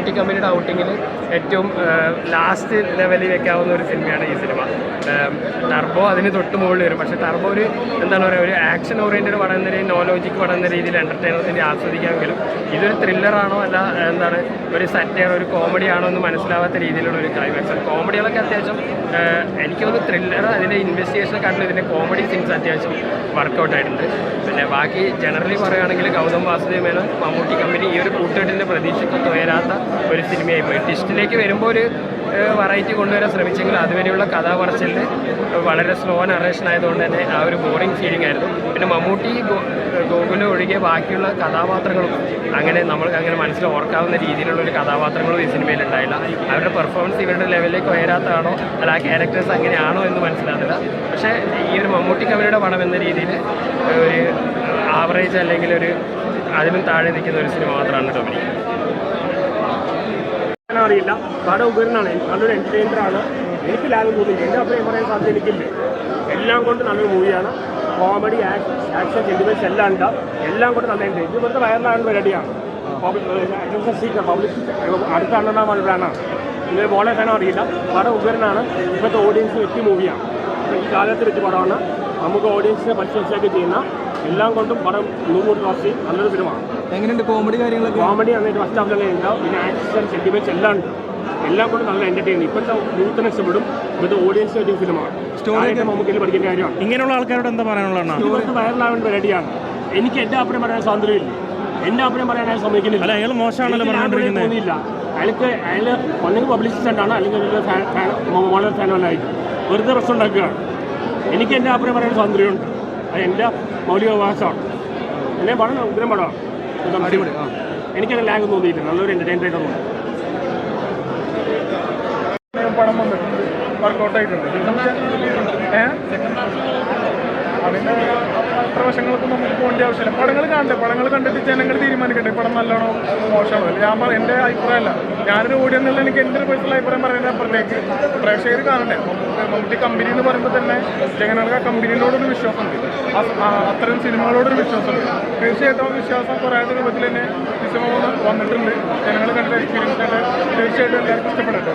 മമ്മൂട്ടി കമ്പനിയുടെ ഔട്ടിങ്ങിൽ ഏറ്റവും ലാസ്റ്റ് ലെവലിൽ വെക്കാവുന്ന ഒരു സിനിമയാണ് ഈ സിനിമ. ടർബോ അതിന് തൊട്ട് മുകളിൽ വരും. പക്ഷേ ടർബോ ഒരു എന്താണ് പറയുക, ഒരു ആക്ഷൻ ഓറിയൻറ്റഡ് പടം എന്ന രീതിയിൽ, നോലോജിക്ക് പടം എന്ന രീതിയിൽ എൻ്റർടൈനറിനെ ആസ്വദിക്കാമെങ്കിലും ഇതൊരു ത്രില്ലറാണോ അല്ല എന്താണ് ഒരു സറ്റയർ, ഒരു കോമഡി ആണോ എന്ന് മനസ്സിലാവാത്ത രീതിയിലുള്ള ഒരു ക്ലൈമാക്സ്. കോമഡികളൊക്കെ അത്യാവശ്യം എനിക്ക് തോന്നുന്നു ത്രില്ലർ അതിൻ്റെ ഇൻവെസ്റ്റിഗേഷനെക്കാട്ടിലും ഇതിൻ്റെ കോമഡി സീൻസ് അത്യാവശ്യം വർക്കൗട്ടായിട്ടുണ്ട്. പിന്നെ ബാക്കി ജനറലി പറയുകയാണെങ്കിൽ ഗൗതം വാസുദേവ് മേനോൻ മമ്മൂട്ടി കമ്പനി ഈ ഒരു കൂട്ടുകെട്ടിൻ്റെ പ്രതീക്ഷയ്ക്ക് ഉയരാത്ത ഒരു സിനിമയായി പോയി. ട്വിസ്റ്റിലേക്ക് വരുമ്പോൾ ഒരു വെറൈറ്റി കൊണ്ടുവരാൻ ശ്രമിച്ചെങ്കിൽ അതുവരെയുള്ള കഥാപറച്ചിലിൽ വളരെ സ്ലോ നറേഷൻ ആയതുകൊണ്ട് തന്നെ ആ ഒരു ബോറിംഗ് ഫീലിംഗ് ആയിരുന്നു. പിന്നെ മമ്മൂട്ടി ഗോകുലം ഒഴികെ ബാക്കിയുള്ള കഥാപാത്രങ്ങളും നമ്മൾക്ക് അങ്ങനെ മനസ്സിൽ ഓർക്കാവുന്ന രീതിയിലുള്ള ഒരു കഥാപാത്രങ്ങളും ഈ സിനിമയിൽ ഉണ്ടായില്ല. അവരുടെ പെർഫോമൻസ് ഇവരുടെ ലെവലിലേക്ക് ഉയരാത്തതാണോ അല്ല ആ ക്യാരക്ടേഴ്സ് അങ്ങനെയാണോ എന്ന് മനസ്സിലാകുന്നില്ല. പക്ഷേ ഈ ഒരു മമ്മൂട്ടി കമ്പനിയുടെ പടം എന്ന രീതിയിൽ ഒരു ആവറേജ് അല്ലെങ്കിൽ ഒരു അതിനും താഴെ നിൽക്കുന്ന ഒരു സിനിമ മാത്രമാണ് ഡൊമിനിക്. അറിയില്ല, പടം ഉപകരണമാണ്, നല്ലൊരു എൻ്റർടൈനറാണ്. എനിക്ക് ലാഭം തോന്നിയില്ല, എൻ്റെ അഭിപ്രായം പറയാൻ സാധ്യത എനിക്കില്ല. എല്ലാം കൊണ്ട് നല്ലൊരു മൂവിയാണ്. കോമഡി, ആക്ഷൻ, സെൻറ്റിമെൻറ്റ്സ് എല്ലാം ഉണ്ട്. എല്ലാം കൊണ്ട് നല്ല ഉണ്ട്. ഇത് ഇപ്പോഴത്തെ വയറിലാണ് പരിപാടിയാണ്. പബ്ലിക് അടുത്ത അണ്ണനാ ബ്രാൻഡാണ്. ഇതിന് മോളെ ഫാനോ അറിയില്ല. പടം ഉപകരണമാണ്. ഇപ്പോഴത്തെ ഓഡിയൻസ് വെറ്റി മൂവിയാണ്. ഈ കാലത്ത് വെച്ച് പടമാണ്. നമുക്ക് ഓഡിയൻസിനെ പരിശോധിച്ചൊക്കെ ചെയ്യുന്ന എല്ലാം കൊണ്ടും പടം 100 ക്ലാസ് നല്ലൊരു സിനിമയാണ്. എങ്ങനെയുണ്ട് കോമഡി കാര്യങ്ങളൊക്കെ? കോമഡി നന്നായിട്ട് ഫസ്റ്റ് ഹാഫ് തന്നെ ഉണ്ടാവും. പിന്നെ ആക്ഷൻ, സെൻറ്റിമെൻറ്റ്സ് എല്ലാം ഉണ്ട്. എല്ലാം കൊണ്ട് നല്ല എൻ്റർടൈൻ. ഇപ്പോഴത്തെ യൂത്തിനെ ഇഷ്ടപ്പെടും. ഇപ്പോഴത്തെ ഓഡിയൻസ് പറ്റിയ ഫിലിമാണ്. സ്റ്റോറിയൊക്കെ നമുക്ക് പഠിക്കേണ്ട കാര്യമാണ്. ഇങ്ങനെയുള്ള ആൾക്കാരോട് എന്താ പറയാനുള്ളതാണ്? ഇപ്പോഴത്തെ വൈറലാവേണ്ട പരിപാടിയാണ്. എനിക്ക് എൻ്റെ അഭിപ്രായം പറയാൻ സ്വാതന്ത്ര്യമില്ല. എൻ്റെ അഭിപ്രായം പറയാൻ ശ്രമിക്കുന്നില്ല. അല്ല, അയാൾ മോശമാണല്ലോ തോന്നിയില്ല. അയാൾ ഒന്നെങ്കിൽ പബ്ലിസിസ്റ്റ് ആണ്, അല്ലെങ്കിൽ മോഡൽ ഫാനല്ലായിട്ട് വെറുതെ പ്രശ്നം ഉണ്ടാക്കുകയാണ്. എനിക്ക് എൻ്റെ അഭിപ്രായം പറയാൻ സ്വാതന്ത്ര്യമുണ്ട്. അത് എൻ്റെ മൗലിക അവകാശമാണ്. എന്നെ പടം ഉഗ്രം പടമാണ്. എനിക്കത് ലാഗ് തോന്നിയില്ല. നല്ലൊരു എൻ്റർടൈൻമെൻ്റ് തോന്നി. പടം വന്നിട്ടുണ്ട്, വർക്കൗട്ടായിട്ടുണ്ട്. അതിൻ്റെ അത്ര വശങ്ങളൊക്കെ നമുക്ക് പോകേണ്ട ആവശ്യമില്ല. പടങ്ങൾ കാണണ്ടേ, പടങ്ങൾ കണ്ടിട്ട് ജനങ്ങൾ തീരുമാനിക്കട്ടെ പടം നല്ലതാണോ മോശമാണോ. ഞാൻ എൻ്റെ അഭിപ്രായമല്ല, ഞാനൊരു ഓഡിയോ എന്നുള്ള എനിക്ക് എൻ്റെ ഒരു പേഴ്സണൽ അഭിപ്രായം പറയുന്നത് അപ്പുറത്തേക്ക് പ്രേക്ഷകർ കാണണ്ടേ. മമ്മൂട്ടി കമ്പനി എന്ന് പറയുമ്പോൾ തന്നെ ജനങ്ങൾക്ക് ആ കമ്പനിയോടൊരു വിശ്വാസമുണ്ട്, അത്തരം സിനിമകളോടൊരു വിശ്വാസമുണ്ട്. തീർച്ചയായിട്ടും ആ വിശ്വാസം കുറേ രൂപത്തിൽ തന്നെ ഈ സിനിമ വന്നിട്ടുണ്ട്. ജനങ്ങൾ കണ്ട എക്സ്പീരിയൻസ് തീർച്ചയായിട്ടും എല്ലാവർക്കും ഇഷ്ടപ്പെടട്ടെ.